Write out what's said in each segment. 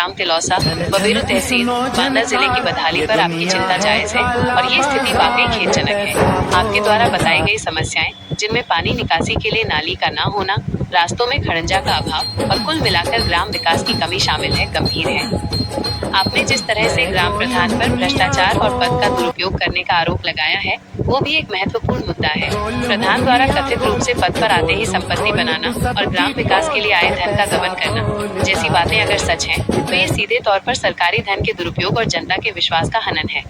ग्राम तिलौसा, बबेरू तहसील, बांदा जिले की बदहाली पर आपकी चिंता जायज है और ये स्थिति वाकई खेदजनक है। आपके द्वारा बताई गई समस्याएं, जिनमें पानी निकासी के लिए नाली का न होना, रास्तों में खड़ंजा का अभाव और कुल मिलाकर ग्राम विकास की कमी शामिल है, गंभीर है। आपने जिस तरह से ग्राम प्रधान पर भ्रष्टाचार और पद का दुरुपयोग करने का आरोप लगाया है, वो भी एक महत्वपूर्ण मुद्दा है। प्रधान द्वारा कथित रूप से पद पर आते ही संपत्ति बनाना और ग्राम विकास के लिए आए धन का गबन करना जैसी बातें अगर सच हैं, तो ये सीधे तौर पर सरकारी धन के दुरुपयोग और जनता के विश्वास का हनन है।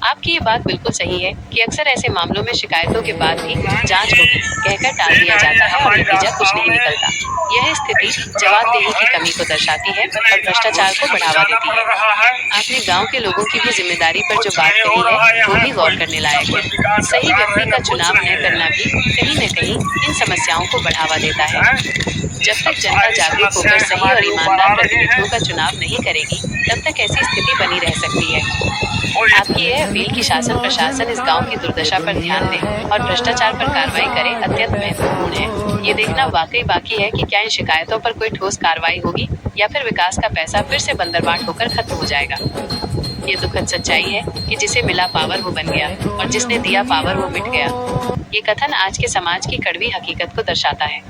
आपकी ये बात बिल्कुल सही है कि अक्सर ऐसे मामलों में शिकायतों के बाद भी जांच होगी कहकर टाल दिया जाता है और नतीजा कुछ नहीं निकलता। यह स्थिति जवाबदेही की कमी को दर्शाती है और भ्रष्टाचार को बढ़ावा देती है। आपने गांव के लोगों की भी जिम्मेदारी पर जो बात कही है, वो भी गौर करने लायक है। सही व्यक्ति का चुनाव न करना भी कहीं न कहीं इन समस्याओं को बढ़ावा देता है। जब तक जनता जागरूक होकर सही और ईमानदार प्रतिनिधियों का चुनाव नहीं करेगी, तब तक ऐसी स्थिति बनी रह सकती है। आपकी यह अपील कि शासन प्रशासन इस गांव की दुर्दशा पर ध्यान दे और भ्रष्टाचार पर कार्रवाई करे अत्यंत महत्वपूर्ण है। ये देखना वाकई बाकी है कि क्या इन शिकायतों पर कोई ठोस कार्रवाई होगी या फिर विकास का पैसा फिर से बंदरबाट होकर खत्म हो जाएगा। ये दुखद सच्चाई है कि जिसे मिला पावर वो बन गया और जिसने दिया पावर वो मिट गया। ये कथन आज के समाज की कड़वी हकीकत को दर्शाता है।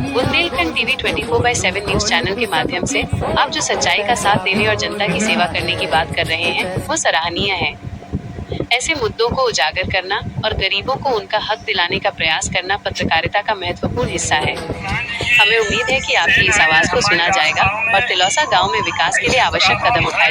बुंदेलखंड टीवी 24/7 न्यूज चैनल के माध्यम से आप जो सच्चाई का साथ देने और जनता की सेवा करने की बात कर रहे हैं, वो सराहनीय है। ऐसे मुद्दों को उजागर करना और गरीबों को उनका हक दिलाने का प्रयास करना पत्रकारिता का महत्वपूर्ण हिस्सा है। हमें उम्मीद है कि आपकी इस आवाज को सुना जाएगा और तिलौसा गांव में विकास के लिए आवश्यक कदम उठाए